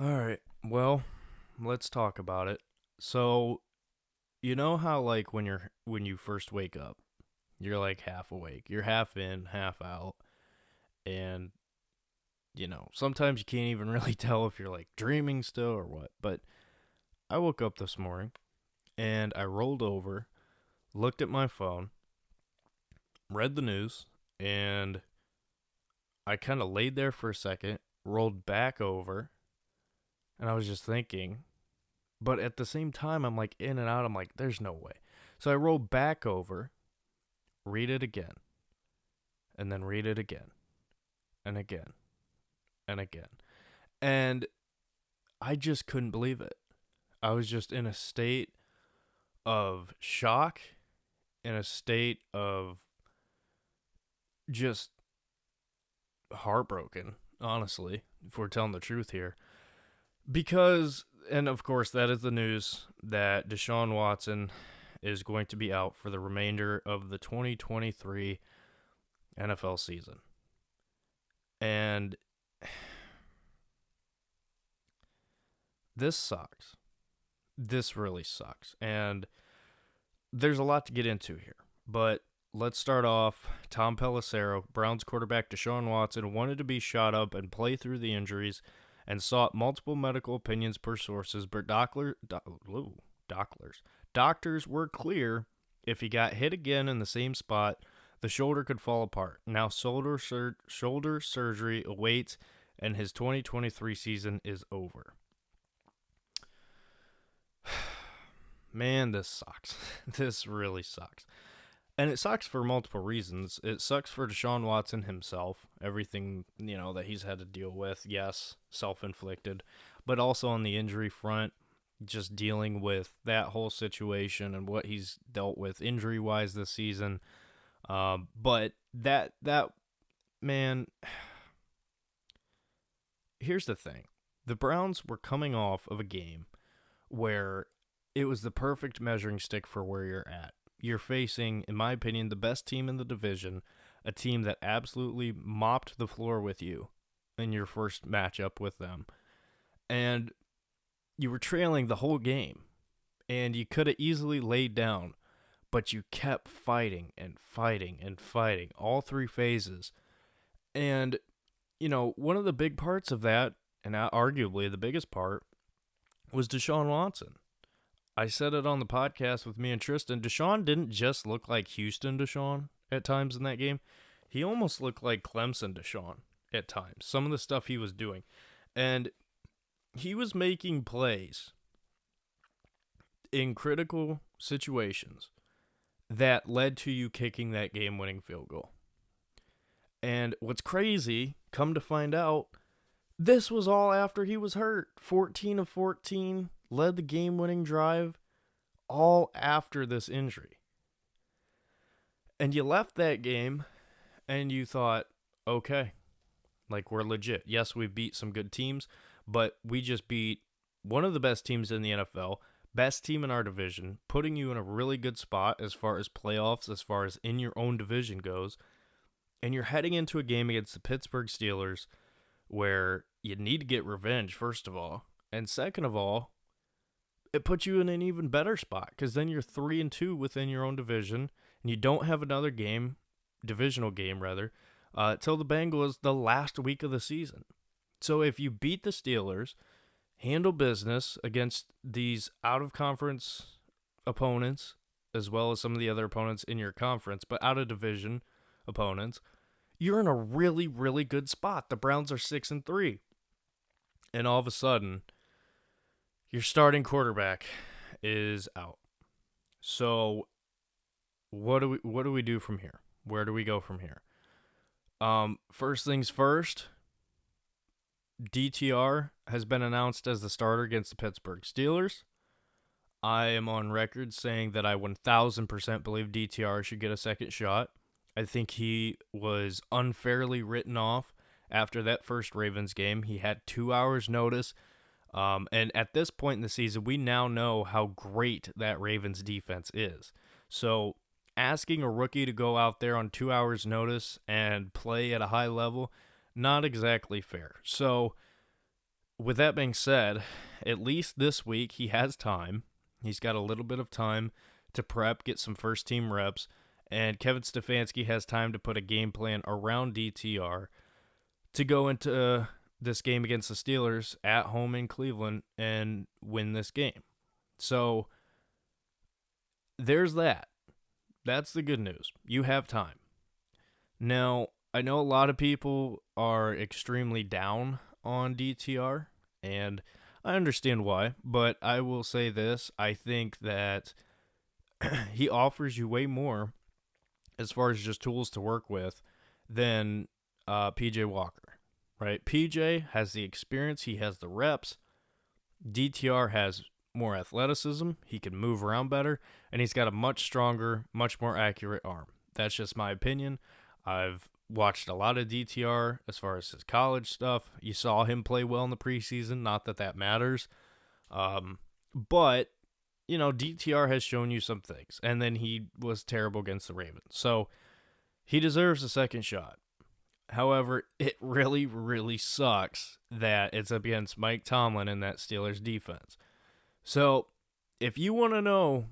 All right. Well, let's talk about it. So, you know how like when you first wake up, you're like half awake. You're half in, half out, and sometimes you can't even really tell if you're like dreaming still or what. But I woke up this morning and I rolled over, looked at my phone, read the news, and I kind of laid there for a second, rolled back over, and I was just thinking. But at the same time, I'm like in and out. I'm like, there's no way. So I roll back over, read it again, and then read it again, and again, and again. And I just couldn't believe it. I was just in a state of shock, in a state of just heartbroken, honestly, if we're telling the truth here. Because, and of course, that is the news that Deshaun Watson is going to be out for the remainder of the 2023 NFL season. And this sucks. This really sucks. And there's a lot to get into here. But let's start off. Tom Pelissero, Browns quarterback Deshaun Watson, wanted to be shot up and play through the injuries and sought multiple medical opinions per sources, but doctors were clear if he got hit again in the same spot, the shoulder could fall apart. Now shoulder surgery awaits, and his 2023 season is over. Man, this sucks. This really sucks. And it sucks for multiple reasons. It sucks for Deshaun Watson himself, everything, that he's had to deal with. Yes, self-inflicted, but also on the injury front, just dealing with that whole situation and what he's dealt with injury-wise this season. But that man, here's the thing. The Browns were coming off of a game where it was the perfect measuring stick for where you're at. You're facing, in my opinion, the best team in the division, a team that absolutely mopped the floor with you in your first matchup with them. And you were trailing the whole game, and you could have easily laid down, but you kept fighting and fighting and fighting all three phases. And, one of the big parts of that, and arguably the biggest part, was Deshaun Watson. I said it on the podcast with me and Tristan. Deshaun didn't just look like Houston Deshaun at times in that game. He almost looked like Clemson Deshaun at times. Some of the stuff he was doing. And he was making plays in critical situations that led to you kicking that game-winning field goal. And what's crazy, come to find out, this was all after he was hurt. 14 of 14. Led the game-winning drive all after this injury. And you left that game and you thought, okay, like we're legit. Yes, we've beat some good teams, but we just beat one of the best teams in the NFL, best team in our division, putting you in a really good spot as far as playoffs, as far as in your own division goes. And you're heading into a game against the Pittsburgh Steelers where you need to get revenge, first of all. And second of all, it puts you in an even better spot because then you're 3-2 within your own division, and you don't have another game, divisional game rather, till the Bengals the last week of the season. So if you beat the Steelers, handle business against these out-of-conference opponents, as well as some of the other opponents in your conference, but out-of-division opponents, you're in a really, really good spot. The Browns are 6-3. And all of a sudden, your starting quarterback is out. So what do we do from here? Where do we go from here? First things first, DTR has been announced as the starter against the Pittsburgh Steelers. I am on record saying that I 1000% believe DTR should get a second shot. I think he was unfairly written off after that first Ravens game. He had 2 hours notice. And at this point in the season, we now know how great that Ravens defense is. So asking a rookie to go out there on 2 hours notice and play at a high level, not exactly fair. So with that being said, at least this week he has time. He's got a little bit of time to prep, get some first team reps, and Kevin Stefanski has time to put a game plan around DTR to go into this game against the Steelers at home in Cleveland and win this game. So there's that. That's the good news. You have time. Now, I know a lot of people are extremely down on DTR, and I understand why, but I will say this. I think that he offers you way more as far as just tools to work with than PJ Walker, right? PJ has the experience. He has the reps. DTR has more athleticism. He can move around better, and he's got a much stronger, much more accurate arm. That's just my opinion. I've watched a lot of DTR as far as his college stuff. You saw him play well in the preseason. Not that that matters. But, you know, DTR has shown you some things. And then he was terrible against the Ravens. So he deserves a second shot. However, it really, really sucks that it's against Mike Tomlin and that Steelers defense. So if you want to know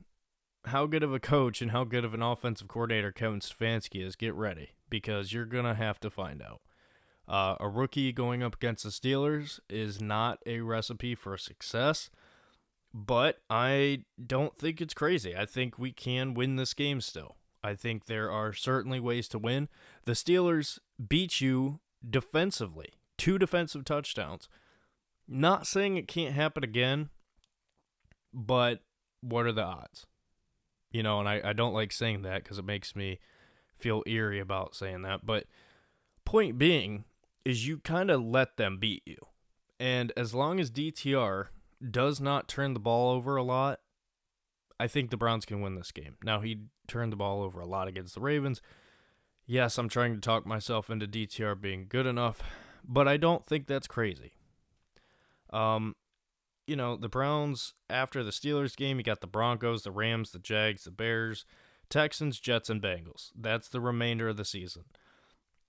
how good of a coach and how good of an offensive coordinator Kevin Stefanski is, get ready, because you're going to have to find out. A rookie going up against the Steelers is not a recipe for success, but I don't think it's crazy. I think we can win this game still. I think there are certainly ways to win. The Steelers beat you defensively. 2 defensive touchdowns. Not saying it can't happen again, but what are the odds? You know, and I don't like saying that because it makes me feel eerie about saying that. But point being is you kind of let them beat you. And as long as DTR does not turn the ball over a lot, I think the Browns can win this game. Now, he turned the ball over a lot against the Ravens. Yes, I'm trying to talk myself into DTR being good enough, but I don't think that's crazy. You know, the Browns, after the Steelers game, you got the Broncos, the Rams, the Jags, the Bears, Texans, Jets, and Bengals. That's the remainder of the season.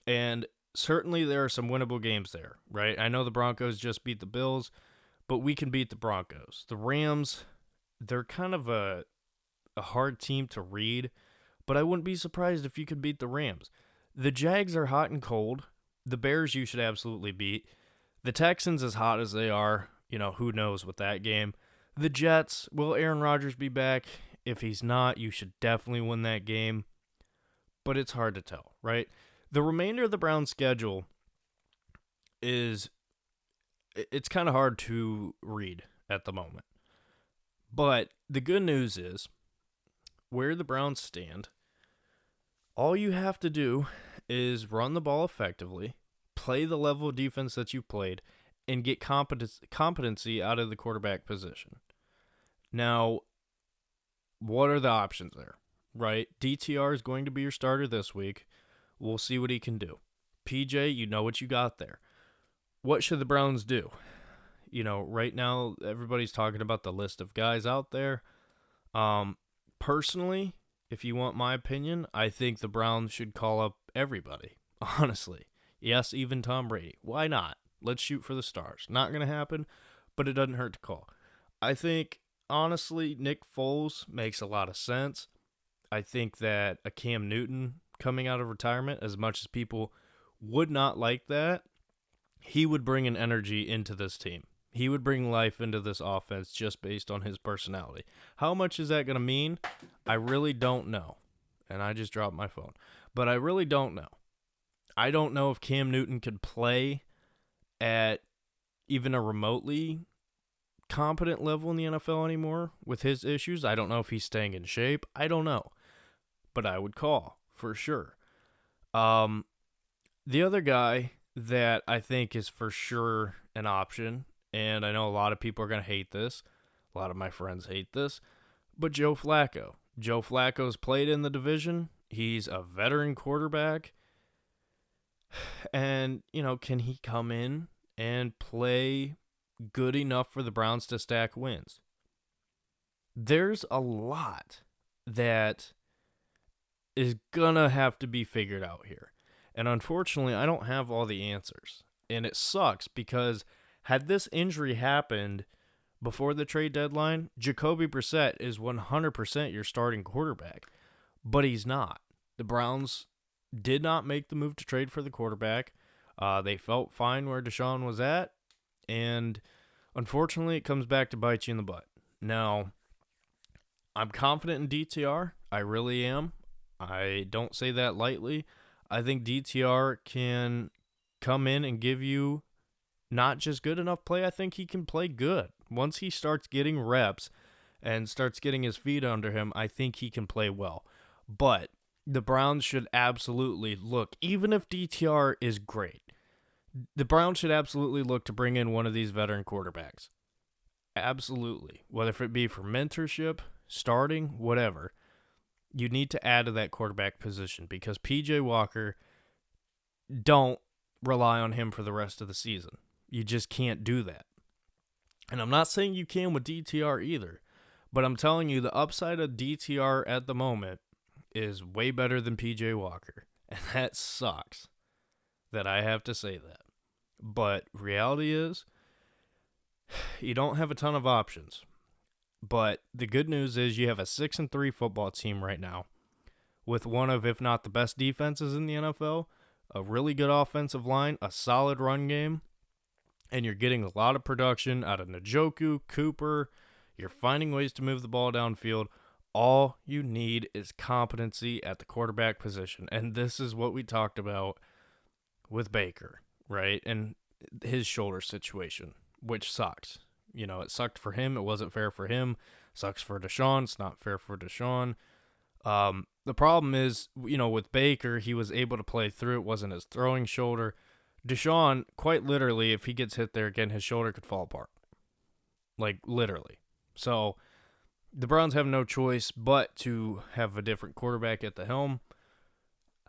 And certainly there are some winnable games there, right? I know the Broncos just beat the Bills, but we can beat the Broncos. The Rams, they're kind of a hard team to read, but I wouldn't be surprised if you could beat the Rams. The Jags are hot and cold. The Bears you should absolutely beat. The Texans, as hot as they are, you know, who knows with that game. The Jets, will Aaron Rodgers be back? If he's not, you should definitely win that game. But it's hard to tell, right? The remainder of the Browns' schedule it's kind of hard to read at the moment. But the good news is, where the Browns stand, all you have to do is run the ball effectively, play the level of defense that you played, and get competency out of the quarterback position. Now, what are the options there, right? DTR is going to be your starter this week. We'll see what he can do. PJ, you know what you got there. What should the Browns do? You know, right now, everybody's talking about the list of guys out there. Personally, if you want my opinion, I think the Browns should call up everybody, honestly. Yes, even Tom Brady. Why not? Let's shoot for the stars. Not going to happen, but it doesn't hurt to call. I think, honestly, Nick Foles makes a lot of sense. I think that a Cam Newton coming out of retirement, as much as people would not like that, he would bring an energy into this team. He would bring life into this offense just based on his personality. How much is that going to mean? I really don't know. And I just dropped my phone. But I really don't know. I don't know if Cam Newton could play at even a remotely competent level in the NFL anymore with his issues. I don't know if he's staying in shape. I don't know. But I would call for sure. The other guy that I think is for sure an option, and I know a lot of people are going to hate this, a lot of my friends hate this, but Joe Flacco. Joe Flacco's played in the division. He's a veteran quarterback. And, you know, can he come in and play good enough for the Browns to stack wins? There's a lot that is going to have to be figured out here. And unfortunately, I don't have all the answers. And it sucks because Had this injury happened before the trade deadline, Jacoby Brissett is 100% your starting quarterback, but he's not. The Browns did not make the move to trade for the quarterback. They felt fine where Deshaun was at, and unfortunately, it comes back to bite you in the butt. Now, I'm confident in DTR. I really am. I don't say that lightly. I think DTR can come in and give you not just good enough play. I think he can play good. Once he starts getting reps and starts getting his feet under him, I think he can play well. But the Browns should absolutely look, even if DTR is great, the Browns should absolutely look to bring in one of these veteran quarterbacks. Absolutely. Whether it be for mentorship, starting, whatever. You need to add to that quarterback position because PJ Walker, don't rely on him for the rest of the season. You just can't do that. And I'm not saying you can with DTR either, but I'm telling you the upside of DTR at the moment is way better than PJ Walker. And that sucks that I have to say that. But reality is, you don't have a ton of options. But the good news is you have a 6-3 football team right now with one of, if not the best defenses in the NFL, a really good offensive line, a solid run game, and you're getting a lot of production out of Njoku, Cooper. You're finding ways to move the ball downfield. All you need is competency at the quarterback position. And this is what we talked about with Baker, right? And his shoulder situation, which sucks. You know, it sucked for him. It wasn't fair for him. Sucks for Deshaun. It's not fair for Deshaun. The problem is, you know, with Baker, he was able to play through. It wasn't his throwing shoulder. Deshaun, quite literally, if he gets hit there again, his shoulder could fall apart. Like, literally. So, the Browns have no choice but to have a different quarterback at the helm.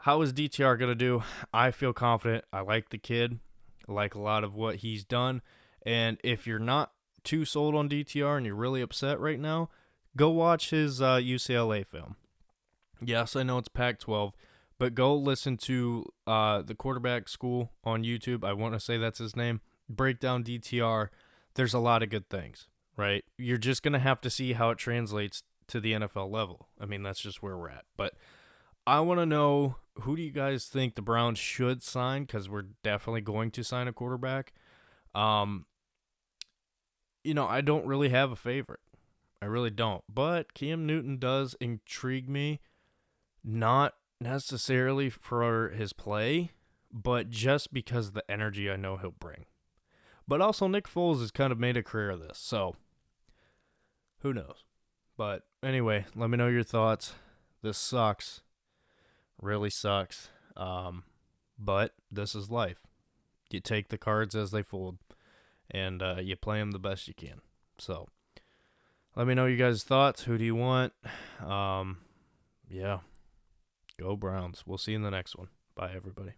How is DTR going to do? I feel confident. I like the kid. I like a lot of what he's done. And if you're not too sold on DTR and you're really upset right now, go watch his UCLA film. Yes, I know it's Pac-12, but go listen to the quarterback school on YouTube. I want to say that's his name. Break down DTR. There's a lot of good things, right? You're just going to have to see how it translates to the NFL level. I mean, that's just where we're at. But I want to know, who do you guys think the Browns should sign? Because we're definitely going to sign a quarterback. You know, I don't really have a favorite. I really don't. But Cam Newton does intrigue me, not necessarily for his play, but just because of the energy I know he'll bring. But also Nick Foles has kind of made a career of this, so who knows. But anyway, let me know your thoughts. This sucks. Really sucks. But this is life. You take the cards as they fold, and you play them the best you can. So let me know you guys' thoughts. Who do you want? Yeah. Go Browns. We'll see you in the next one. Bye, everybody.